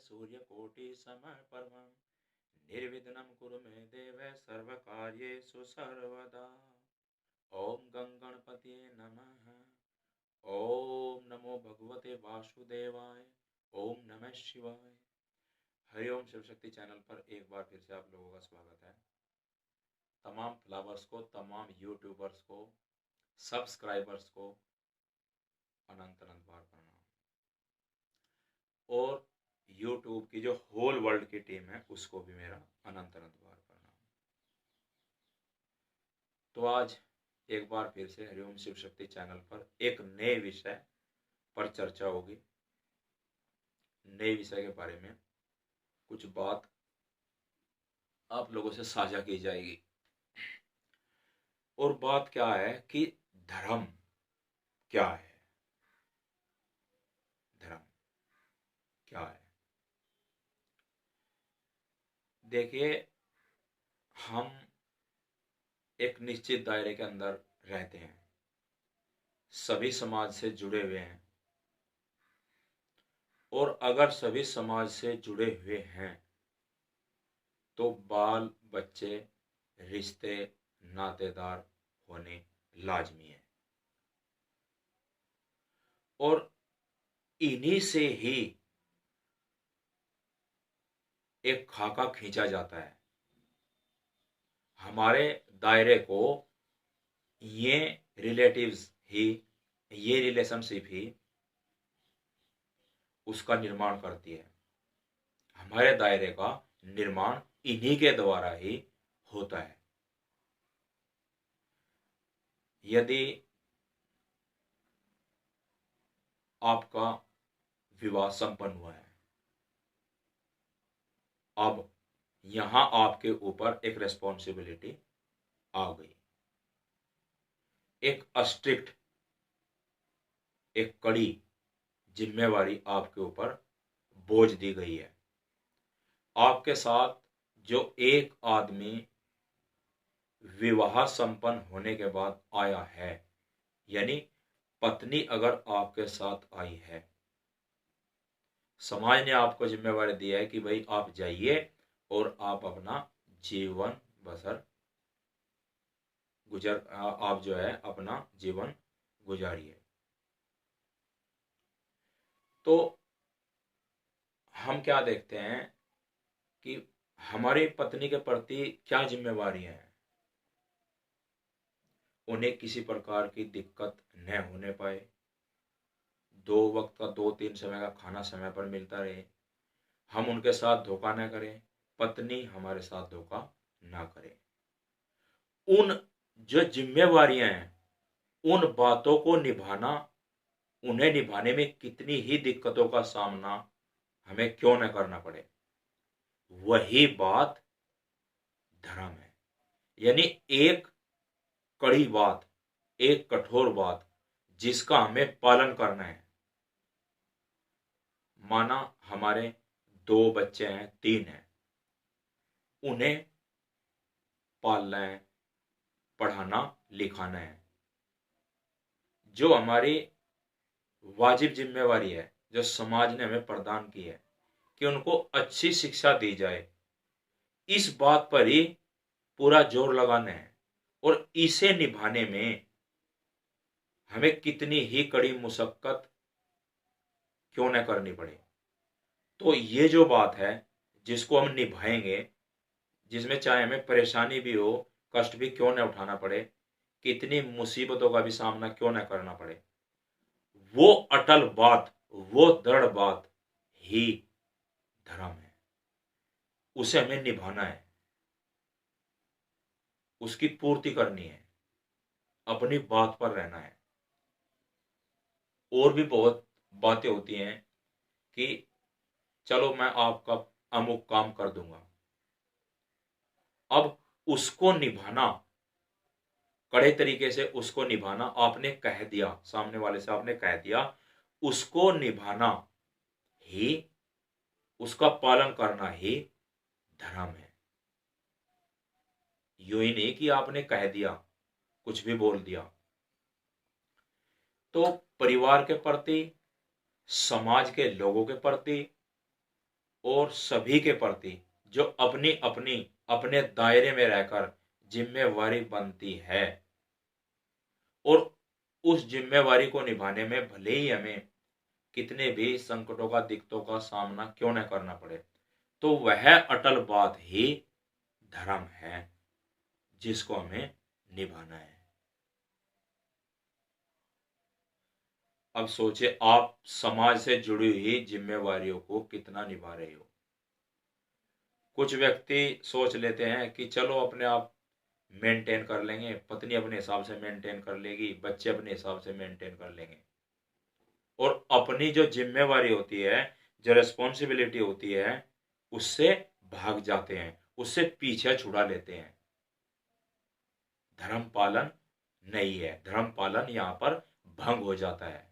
सूर्यकोटिसमप्रभं निर्विघ्नं कुरु मे देव सर्वकार्येषु सर्वदा। ओम गंगणपतये नमः। ओम नमो भगवते वासुदेवाय। ओम नमः शिवाय। हरिओम शिव शक्ति चैनल पर एक बार फिर से आप लोगों का स्वागत है। तमाम फ्लावर्स को, तमाम यूट्यूबर्स को, सब्सक्राइबर्स को अनंत अनंत बार प्रणाम। और यूट्यूब की जो होल वर्ल्ड की टीम है उसको भी मेरा अनंत अनंत बार प्रणाम। तो आज एक बार फिर से हरिओम शिव शक्ति चैनल पर एक नए विषय पर चर्चा होगी। नए विषय के बारे में कुछ बात आप लोगों से साझा की जाएगी। और बात क्या है कि धर्म क्या है। धर्म क्या है? देखिए, हम एक निश्चित दायरे के अंदर रहते हैं, सभी समाज से जुड़े हुए हैं। और अगर सभी समाज से जुड़े हुए हैं तो बाल बच्चे, रिश्ते, नातेदार होने लाजमी है। और इन्हीं से ही एक खाका खींचा जाता है। हमारे दायरे को ये रिलेटिव्स ही, ये रिलेशनशिप ही उसका निर्माण करती है। हमारे दायरे का निर्माण इन्हीं के द्वारा ही होता है। यदि आपका विवाह संपन्न हुआ है, अब यहां आपके ऊपर एक रेस्पॉन्सिबिलिटी आ गई, एक स्ट्रिक्ट, एक कड़ी जिम्मेवारी आपके ऊपर बोझ दी गई है। आपके साथ जो एक आदमी विवाह संपन्न होने के बाद आया है, यानी पत्नी अगर आपके साथ आई है, समाज ने आपको जिम्मेवारी दी है कि भाई आप जाइए और आप अपना जीवन बसर आप जो है अपना जीवन गुजारिए। तो हम क्या देखते हैं कि हमारी पत्नी के प्रति क्या जिम्मेवारी है। उन्हें किसी प्रकार की दिक्कत न होने पाए, 2 वक्त का 2-3 समय का खाना समय पर मिलता रहे, हम उनके साथ धोखा न करें, पत्नी हमारे साथ धोखा ना करे। उन जो जिम्मेवारियां हैं, उन बातों को निभाना, उन्हें निभाने में कितनी ही दिक्कतों का सामना हमें क्यों न करना पड़े, वही बात धर्म है। यानी एक कड़ी बात, एक कठोर बात जिसका हमें पालन करना है। माना हमारे 2 बच्चे हैं, 3 हैं, उन्हें पालना है, पढ़ाना लिखाना है। जो हमारी वाजिब जिम्मेवारी है, जो समाज ने हमें प्रदान की है कि उनको अच्छी शिक्षा दी जाए, इस बात पर ही पूरा जोर लगाना है। और इसे निभाने में हमें कितनी ही कड़ी मुशक्कत क्यों न करनी पड़े। तो ये जो बात है जिसको हम निभाएंगे, जिसमें चाहे हमें परेशानी भी हो, कष्ट भी क्यों न उठाना पड़े, कितनी मुसीबतों का भी सामना क्यों न करना पड़े, वो अटल बात, वो दृढ़ बात ही धर्म है। उसे हमें निभाना है, उसकी पूर्ति करनी है, अपनी बात पर रहना है। और भी बहुत बातें होती हैं कि चलो मैं आपका अमुक काम कर दूंगा, अब उसको निभाना, कड़े तरीके से उसको निभाना, आपने कह दिया, सामने वाले से आपने कह दिया, उसको निभाना ही, उसका पालन करना ही धर्म है। यूं ही नहीं कि आपने कह दिया, कुछ भी बोल दिया। तो परिवार के प्रति, समाज के लोगों के प्रति और सभी के प्रति जो अपनी अपनी अपने दायरे में रहकर जिम्मेवारी बनती है, और उस जिम्मेवारी को निभाने में भले ही हमें कितने भी संकटों का दिक्कतों का सामना क्यों न करना पड़े, तो वह अटल बात ही धर्म है जिसको हमें निभाना है। अब सोचिए, आप समाज से जुड़ी हुई जिम्मेवारियों को कितना निभा रहे हो। कुछ व्यक्ति सोच लेते हैं कि चलो अपने आप मेंटेन कर लेंगे, पत्नी अपने हिसाब से मेंटेन कर लेगी, बच्चे अपने हिसाब से मेंटेन कर लेंगे, और अपनी जो जिम्मेवारी होती है, जो रेस्पॉन्सिबिलिटी होती है, उससे भाग जाते हैं, उससे पीछे छुड़ा लेते हैं। धर्म पालन नहीं है, धर्म पालन यहां पर भंग हो जाता है।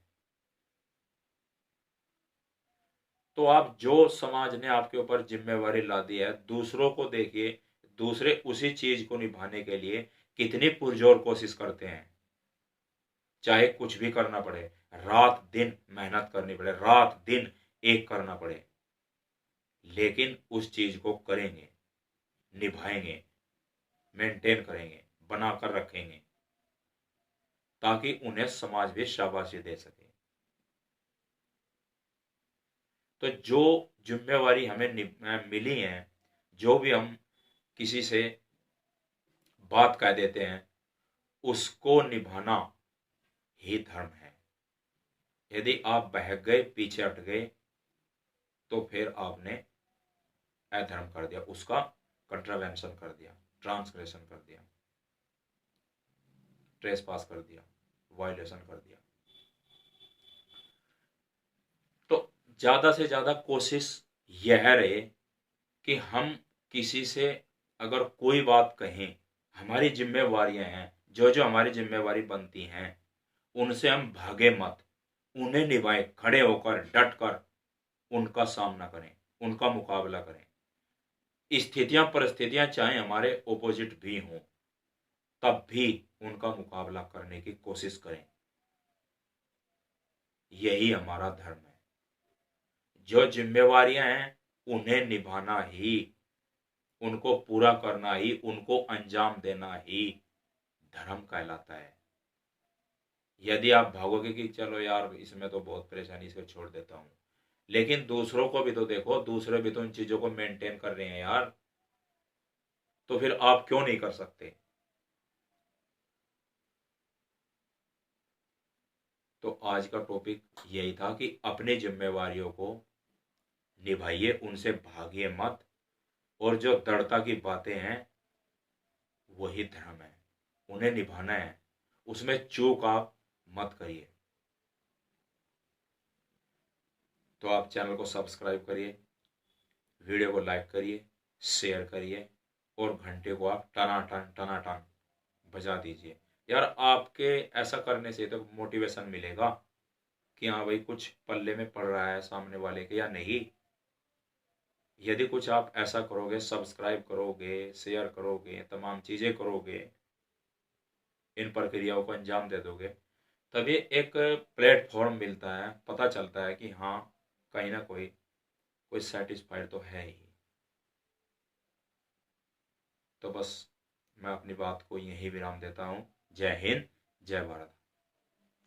तो आप जो समाज ने आपके ऊपर जिम्मेवारी ला दी है, दूसरों को देखिए, दूसरे उसी चीज को निभाने के लिए कितनी पुरजोर कोशिश करते हैं, चाहे कुछ भी करना पड़े, रात दिन मेहनत करनी पड़े, रात दिन एक करना पड़े, लेकिन उस चीज को करेंगे, निभाएंगे, मेंटेन करेंगे, बनाकर रखेंगे, ताकि उन्हें समाज भी शाबाशी दे सके। तो जो जिम्मेवारी हमें मिली है, जो भी हम किसी से बात कह देते हैं, उसको निभाना ही धर्म है। यदि आप बहक गए, पीछे हट गए, तो फिर आपने अधर्म कर दिया, उसका कंट्रावेंशन कर दिया, ट्रांसग्रेशन कर दिया, ट्रेस पास कर दिया, वायलेशन कर दिया। तो ज्यादा से ज्यादा कोशिश यह रहे कि हम किसी से अगर कोई बात कहें, हमारी जिम्मेवारियां हैं, जो जो हमारी जिम्मेवारी बनती हैं, उनसे हम भागे मत, उन्हें निभाएं, खड़े होकर डट कर उनका सामना करें, उनका मुकाबला करें। स्थितियां परिस्थितियां चाहे हमारे ओपोजिट भी हों, तब भी उनका मुकाबला करने की कोशिश करें। यही हमारा धर्म है। जो जिम्मेवारियां हैं, उन्हें निभाना ही, उनको पूरा करना ही, उनको अंजाम देना ही धर्म कहलाता है। यदि आप भागोगे कि चलो यार इसमें तो बहुत परेशानी से छोड़ देता हूं, लेकिन दूसरों को भी तो देखो, दूसरे भी तो इन चीजों को मेंटेन कर रहे हैं यार, तो फिर आप क्यों नहीं कर सकते। तो आज का टॉपिक यही था कि अपनी जिम्मेवारियों को निभाइए, उनसे भागिए मत, और जो दृढ़ता की बातें हैं वही धर्म है, उन्हें निभाना है, उसमें चूक आप मत करिए। तो आप चैनल को सब्सक्राइब करिए, वीडियो को लाइक करिए, शेयर करिए, और घंटे को आप टना टन बजा दीजिए। यार आपके ऐसा करने से तो मोटिवेशन मिलेगा कि हाँ भाई कुछ पल्ले में पड़ रहा है सामने वाले के या नहीं। यदि कुछ आप ऐसा करोगे, सब्सक्राइब करोगे, शेयर करोगे, तमाम चीज़ें करोगे, इन प्रक्रियाओं को अंजाम दे दोगे, तभी एक प्लेटफॉर्म मिलता है, पता चलता है कि हाँ कहीं ना कोई सेटिस्फाइड तो है ही। तो बस मैं अपनी बात को यहीं विराम देता हूँ। जय हिंद, जय भारत।